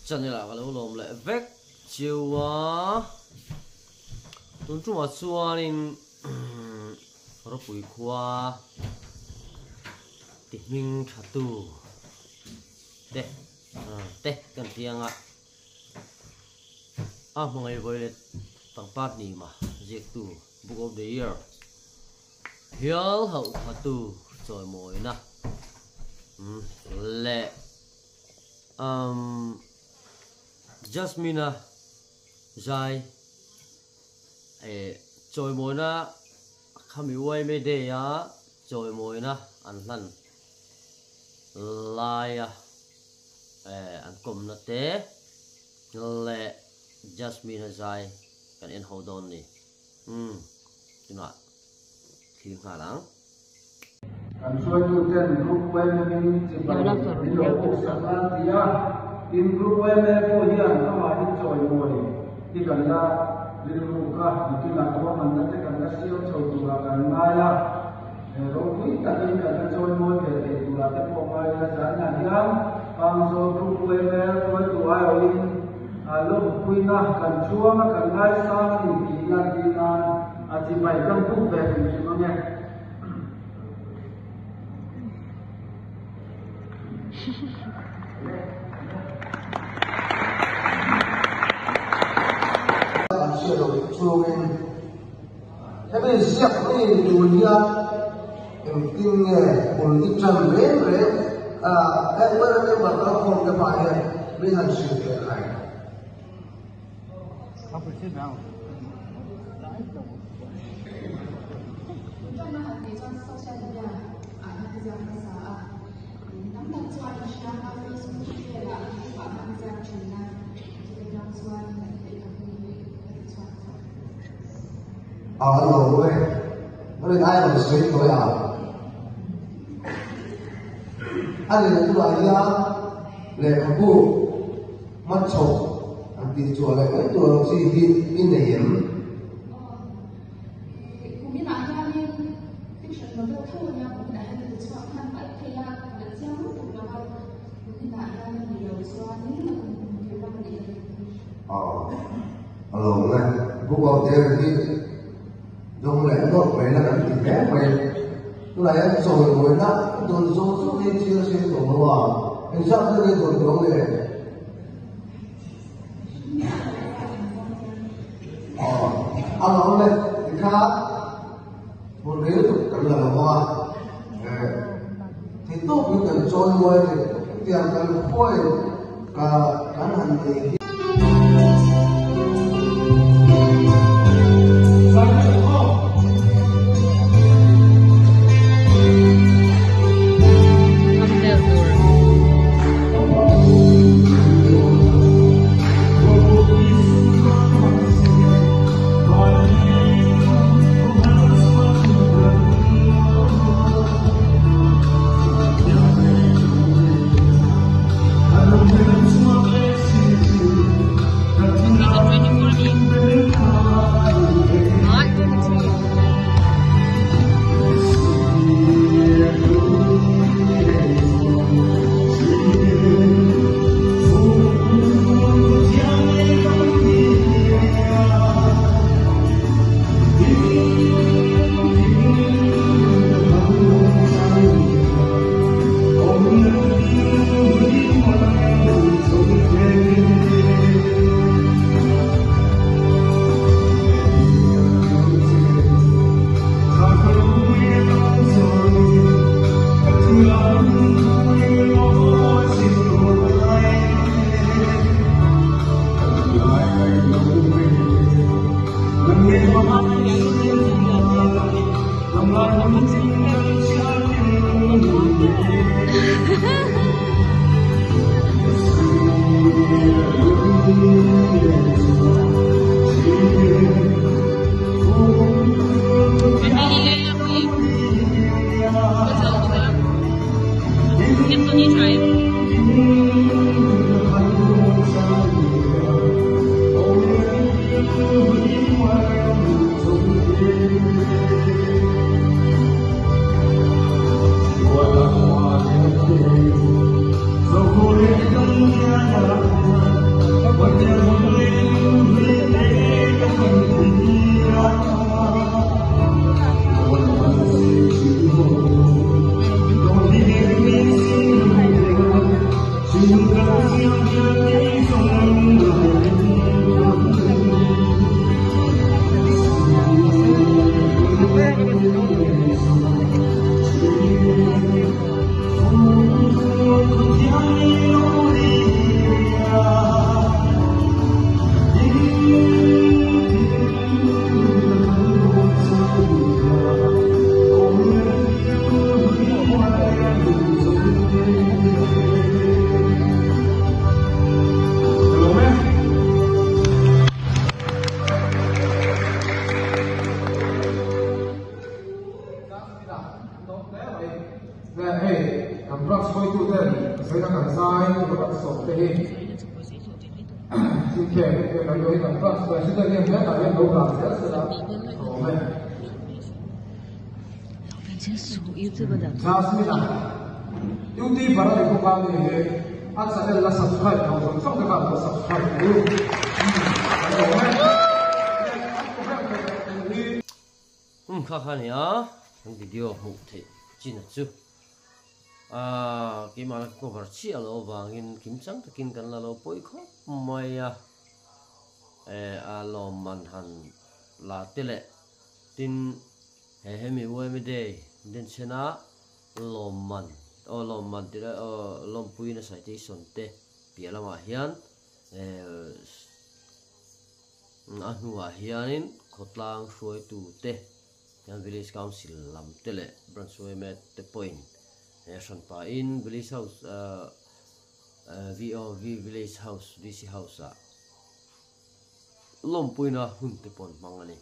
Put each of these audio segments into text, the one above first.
Chân như là cái lỗ lồm lại vét chiều quá tôi chung mà xua nên nó bụi qua thì mình thả tu đây đây cần tiếng ạ mọi người với lại tăng phát này mà diệt tu book of the year hiếu hậu thả tu rồi mỗi nè lệ Jasmine Jai trôi mồi na khami quay mấy đề á trôi mồi na ăn lăn lai ăn cơm na té lệ Jasmine Jai kan en hold on ni chứ nào khi khả năng kan suai tu ten group quay mình chỉ bằng những điều cuộc sống ăn thì in group quay mình có hiền các bạn in trôi mồi thì cần là liên tục cả những cái làm cho mình nó cần là siêu trâu tụ là cần ngay là rồi quý ta đi cần trôi mồi để tụ là cái phong ngay là giá nhà hiền bằng số group quay mình có tụ ai ở in lúc quý na cần chúa mà cần ngay sang thì kỳ nan chỉ phải trong phút về thì chúng nó nghe thế bây giờ cái dunia yang tinggi politik rem cái mana yang bakal phong cái bài này bên hành sự kiện này rồi đây ai mà suy tôi anh này cũng là lệ phụ mất chồng anh tin chùa lại cái chùa gì in để hiểm rồi này cũng có thể dùng lẽ đó vậy là làm gì bé vậy lại rồi rồi đó tôi số đi chưa xem rồi mà anh sắp tới đi rồi rồi này anh nói này thì khác một cái tục cần là hoa thì tốt như cần trôi qua thì tiền cần khôi cả hành gì kan rak soi tu ten sai na kan sai tu rak so te hi sin ke ka yo kan rak soi si te ni na ta ya do ka sa sa o me Jasmine YouTube para de ko ka ni he at sa la subscribe ka so so ka subscribe du khá khá nhá trong video một thể chỉ là chú cái mà có vật chi ở lỗ vàng in kiếm trắng thì kinh cần là lỗ bôi khóc mày lỗ màn hàn là tê lệ tin hệ mi vui mi đây đến trên á lỗ màn thì là lỗ bôi nó sai tí sồn tê bia là mà hiền anh hoa hiền khốt lang xuôi tu tê yang village council lam tele Brunswick met the point son pa in village house VOV village house DC house lom puina hun te pon mangani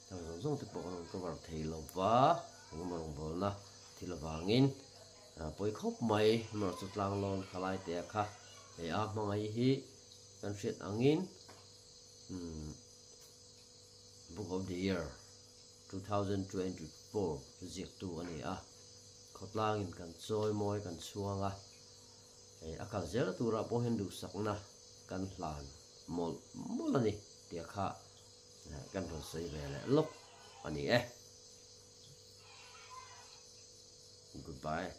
tang zong te pon ko war thei lo wa ngomong bol na thila wangin poi khop mai mar chutlang lon khalai te kha e a mangai hi kan set angin book of the year 2024 diệt tu anh à khot lang in kan choi moi kan chuang à akal zel tu ra po hen du sak na kan hlan mol ani tia kha kan ro sei ve le lok ani goodbye.